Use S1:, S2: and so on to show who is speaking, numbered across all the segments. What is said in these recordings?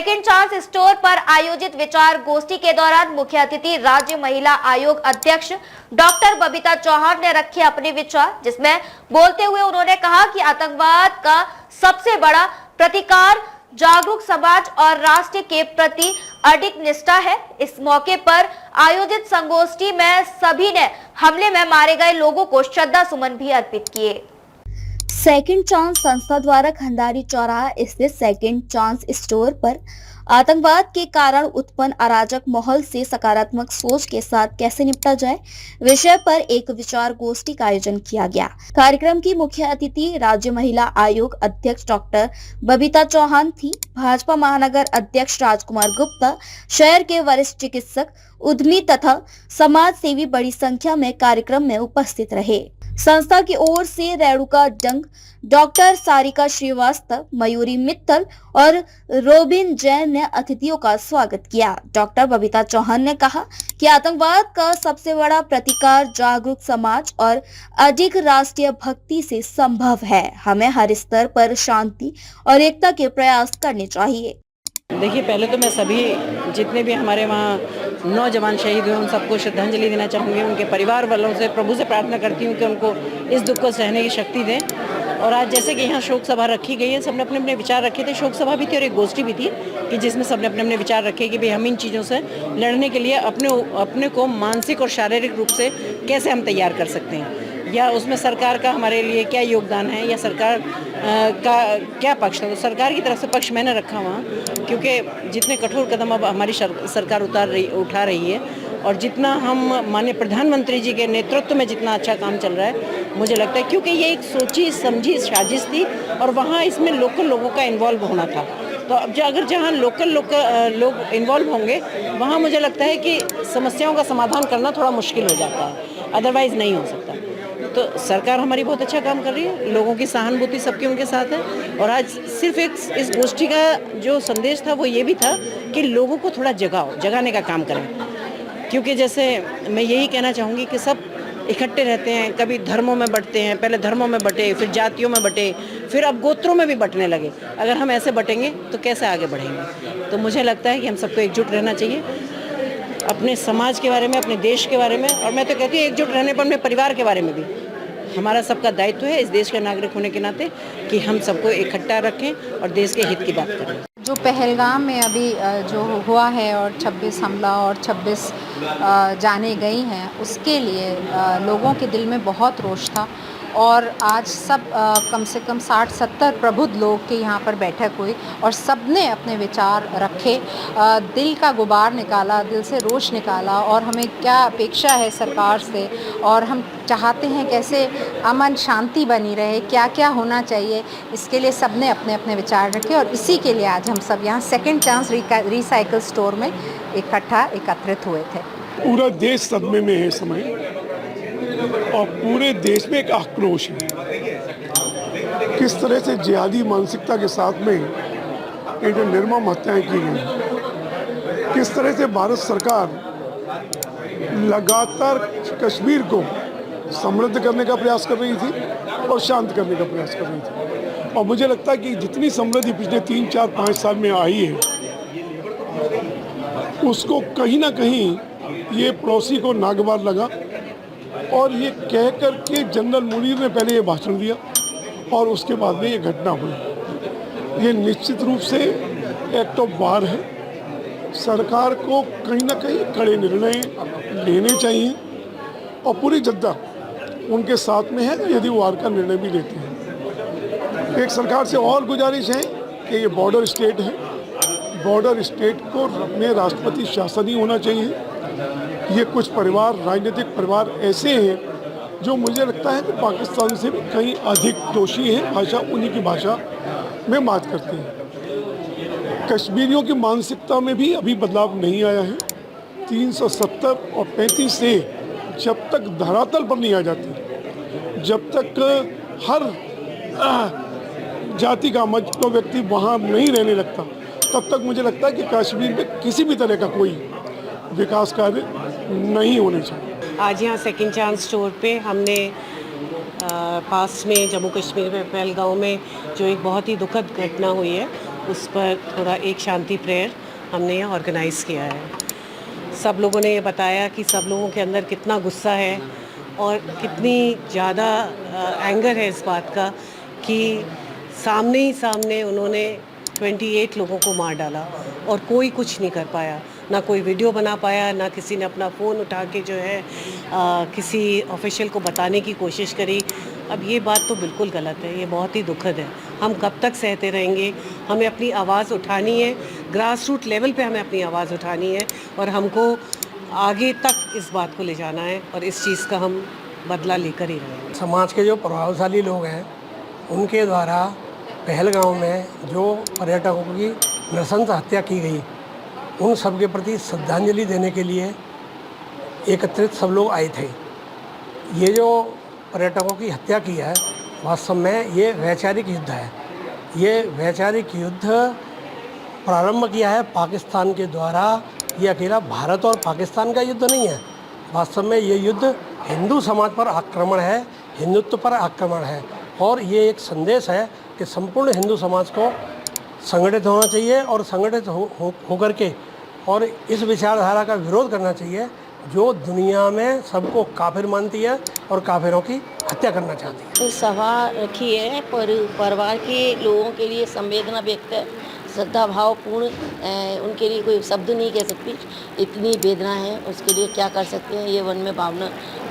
S1: Second chance store पर आयोजित विचार गोष्ठी के दौरान मुख्य अतिथि राज्य महिला आयोग अध्यक्ष डॉक्टर बबीता चौहान ने रखे अपने विचार, जिसमें बोलते हुए उन्होंने कहा कि आतंकवाद का सबसे बड़ा प्रतिकार जागरूक समाज और राष्ट्र के प्रति अडिग निष्ठा है। इस मौके पर आयोजित संगोष्ठी में सभी ने हमले में मारे गए लोगों को श्रद्धा सुमन भी अर्पित किए। सेकंड चांस संस्था द्वारा खंडारी चौराहा स्थित सेकंड चांस स्टोर पर आतंकवाद के कारण उत्पन्न अराजक माहौल से सकारात्मक सोच के साथ कैसे निपटा जाए विषय पर एक विचार गोष्ठी का आयोजन किया गया। कार्यक्रम की मुख्य अतिथि राज्य महिला आयोग अध्यक्ष डॉक्टर बबीता चौहान थी। भाजपा महानगर अध्यक्ष राजकुमार गुप्ता, शहर के वरिष्ठ चिकित्सक, उद्यमी तथा समाज सेवी बड़ी संख्या में कार्यक्रम में उपस्थित रहे। संस्था की ओर से रेणुका डंग, डॉक्टर सारिका श्रीवास्तव, मयूरी मित्तल और रोबिन जैन ने अतिथियों का स्वागत किया। डॉक्टर बबीता चौहान ने कहा कि आतंकवाद का सबसे बड़ा प्रतिकार जागरूक समाज और अधिक राष्ट्रीय भक्ति से संभव है। हमें हर स्तर पर शांति और एकता के प्रयास करने चाहिए।
S2: देखिए, पहले तो मैं सभी जितने भी हमारे वहाँ नौजवान शहीद हुए उन सबको श्रद्धांजलि देना चाहूँगी। उनके परिवार वालों से प्रभु से प्रार्थना करती हूँ कि उनको इस दुख को सहने की शक्ति दें। और आज जैसे कि यहाँ शोक सभा रखी गई है, सबने अपने अपने विचार रखे थे। शोक सभा भी थी और एक गोष्ठी भी थी कि जिसमें सबने अपने अपने विचार रखे कि भाई हम इन चीज़ों से लड़ने के लिए अपने को मानसिक और शारीरिक रूप से कैसे हम तैयार कर सकते हैं, या उसमें सरकार का हमारे लिए क्या योगदान है, या सरकार का क्या पक्ष है। तो सरकार की तरफ से पक्ष मैंने रखा वहाँ, क्योंकि जितने कठोर कदम अब हमारी सरकार उठा रही है और जितना हम माननीय प्रधानमंत्री जी के नेतृत्व में जितना अच्छा काम चल रहा है, मुझे लगता है क्योंकि ये एक सोची समझी साजिश थी और वहाँ इसमें लोकल लोगों का इन्वॉल्व होना था। तो अब अगर जहाँ लोकल लोग इन्वॉल्व होंगे, वहाँ मुझे लगता है कि समस्याओं का समाधान करना थोड़ा मुश्किल हो जाता है, अदरवाइज़ नहीं हो सकता। तो सरकार हमारी बहुत अच्छा काम कर रही है, लोगों की सहानुभूति सबकी उनके साथ है। और आज सिर्फ एक इस गोष्ठी का जो संदेश था वो ये भी था कि लोगों को थोड़ा जगाने का काम करें। क्योंकि जैसे मैं यही कहना चाहूँगी कि सब इकट्ठे रहते हैं, कभी धर्मों में बंटते हैं, पहले धर्मों में बटे, फिर जातियों में बटे, फिर अब गोत्रों में भी बंटने लगे। अगर हम ऐसे बटेंगे तो कैसे आगे बढ़ेंगे। तो मुझे लगता है कि हम सबको एकजुट रहना चाहिए अपने समाज के बारे में, अपने देश के बारे में, और मैं तो कहती हूँ एकजुट रहने पर अपने परिवार के बारे में भी। हमारा सबका दायित्व है इस देश के नागरिक होने के नाते कि हम सबको इकट्ठा रखें और देश के हित की बात करें।
S3: जो पहलगाम में अभी जो हुआ है और 26 हमला और 26 जाने गई हैं, उसके लिए लोगों के दिल में बहुत रोष था। और आज सब कम से कम 60-70 प्रबुद्ध लोग के यहाँ पर बैठक हुई और सब ने अपने विचार रखे, दिल का गुबार निकाला, दिल से रोष निकाला और हमें क्या अपेक्षा है सरकार से और हम चाहते हैं कैसे अमन शांति बनी रहे, क्या क्या होना चाहिए, इसके लिए सब ने अपने अपने विचार रखे। और इसी के लिए आज हम सब यहाँ सेकंड चांस रिसाइकल स्टोर में एकत्रित हुए थे।
S4: पूरा देश सदमे में है इस समय और पूरे देश में एक आक्रोश है। किस तरह से जिहादी मानसिकता के साथ में ये जो निर्मम हत्याएं की गई, किस तरह से भारत सरकार लगातार कश्मीर को समृद्ध करने का प्रयास कर रही थी और शांत करने का प्रयास कर रही थी। और मुझे लगता है कि जितनी समृद्धि पिछले 3, 4, 5 साल में आई है, उसको कहीं ना कहीं ये पड़ोसी को नागवार लगा और ये कह कर के जनरल मुनीर ने पहले ये भाषण दिया और उसके बाद में ये घटना हुई। ये निश्चित रूप से एक्ट ऑफ वार है। सरकार को कहीं ना कहीं कड़े निर्णय लेने चाहिए और पूरी जनता उनके साथ में है यदि वार का निर्णय भी लेते हैं। एक सरकार से और गुजारिश है कि ये बॉर्डर स्टेट है, बॉर्डर स्टेट को अपने राष्ट्रपति शासन ही होना चाहिए। ये कुछ परिवार, राजनीतिक परिवार ऐसे हैं जो मुझे लगता है कि पाकिस्तान से भी कहीं अधिक दोषी हैं, भाषा उन्हीं की भाषा में बात करते हैं। कश्मीरियों की मानसिकता में भी अभी बदलाव नहीं आया है। 370 और 35 से जब तक धरातल पर नहीं आ जाती, जब तक हर जाति का मजहब व्यक्ति वहाँ नहीं रहने लगता, तब तक मुझे लगता है कि कश्मीर में किसी भी तरह का कोई विकास कार्य नहीं होने चाहिए।
S5: आज यहाँ सेकंड चांस स्टोर पे हमने पास में जम्मू कश्मीर में पहलगाम में जो एक बहुत ही दुखद घटना हुई है उस पर थोड़ा एक शांति प्रेयर हमने यहाँ ऑर्गेनाइज़ किया है। सब लोगों ने ये बताया कि सब लोगों के अंदर कितना गुस्सा है और कितनी ज़्यादा एंगर है इस बात का कि सामने ही सामने उन्होंने 28 लोगों को मार डाला और कोई कुछ नहीं कर पाया, ना कोई वीडियो बना पाया, ना किसी ने अपना फ़ोन उठा के जो है किसी ऑफिशियल को बताने की कोशिश करी। अब ये बात तो बिल्कुल गलत है, ये बहुत ही दुखद है। हम कब तक सहते रहेंगे? हमें अपनी आवाज़ उठानी है, ग्रास रूट लेवल पे हमें अपनी आवाज़ उठानी है और हमको आगे तक इस बात को ले जाना है और इस चीज़ का हम बदला लेकर ही रहेंगे।
S6: समाज के जो प्रभावशाली लोग हैं उनके द्वारा पहलगांव में जो पर्यटकों की नृशंस हत्या की गई, उन सब के प्रति श्रद्धांजलि देने के लिए एकत्रित सब लोग आए थे। ये जो पर्यटकों की हत्या की है, वास्तव में ये वैचारिक युद्ध है। ये वैचारिक युद्ध प्रारंभ किया है पाकिस्तान के द्वारा। ये अकेला भारत और पाकिस्तान का युद्ध नहीं है, वास्तव में ये युद्ध हिंदू समाज पर आक्रमण है, हिंदुत्व पर आक्रमण है। और ये एक संदेश है कि संपूर्ण हिंदू समाज को संगठित होना चाहिए और संगठित होकर के और इस विचारधारा का विरोध करना चाहिए जो दुनिया में सबको काफिर मानती है और काफिरों की हत्या करना चाहती है।
S7: सभा रखी है पर परिवार के लोगों के लिए संवेदना व्यक्त है, श्रद्धा भावपूर्ण उनके लिए कोई शब्द नहीं कह सकती, इतनी वेदना है। उसके लिए क्या कर सकते हैं? ये मन में भावना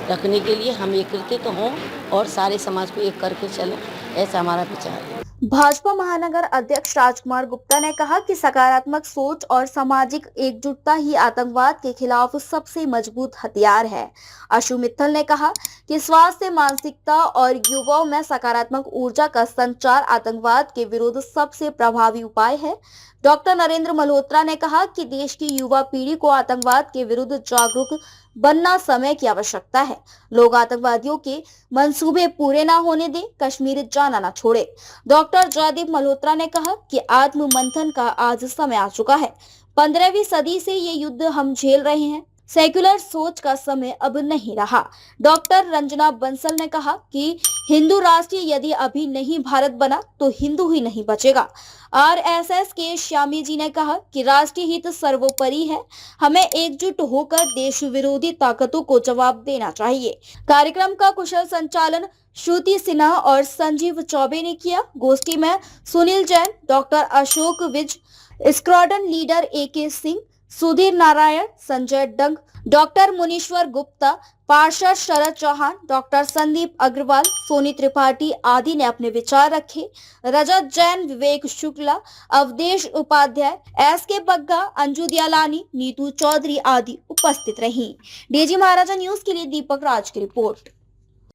S7: रखने के लिए हम एकत्रित हों और सारे समाज को एक करके चलें, ऐसा हमारा विचार है।
S1: भाजपा महानगर अध्यक्ष राजकुमार गुप्ता ने कहा कि सकारात्मक सोच और सामाजिक एकजुटता ही आतंकवाद के खिलाफ सबसे मजबूत हथियार है। अशु मित्तल ने कहा कि स्वास्थ्य, मानसिकता और युवाओं में सकारात्मक ऊर्जा का संचार आतंकवाद के विरुद्ध सबसे प्रभावी उपाय है। डॉक्टर नरेंद्र मल्होत्रा ने कहा कि देश की युवा पीढ़ी को आतंकवाद के विरुद्ध जागरूक बनना समय की आवश्यकता है। लोग आतंकवादियों के मंसूबे पूरे ना होने दें, कश्मीर जाना ना छोड़े। डॉक्टर जयदीप मल्होत्रा ने कहा कि आत्म मंथन का आज समय आ चुका है। 15वीं सदी से ये युद्ध हम झेल रहे हैं, सेक्युलर सोच का समय अब नहीं रहा। डॉक्टर रंजना बंसल ने कहा कि हिंदू राष्ट्र यदि अभी नहीं भारत बना तो हिंदू ही नहीं बचेगा। आरएसएस के श्यामी जी ने कहा कि राष्ट्रीय हित सर्वोपरि है, हमें एकजुट होकर देश विरोधी ताकतों को जवाब देना चाहिए। कार्यक्रम का कुशल संचालन श्रुति सिन्हा और संजीव चौबे ने किया। गोष्ठी में Sunil Jain, doctor Ashok Vij, squadron leader AK Singh, Sudhir Narayan, Sanjay Dang, doctor Munishwar Gupta, पार्षद शरद चौहान, डॉक्टर संदीप अग्रवाल, सोनी त्रिपाठी आदि ने अपने विचार रखे। रजत जैन, विवेक शुक्ला, अवधेश उपाध्याय, SK बग्गा, अंजू दियालानी, नीतू चौधरी आदि उपस्थित रहीं। DG महाराजा न्यूज के लिए दीपक राज की रिपोर्ट।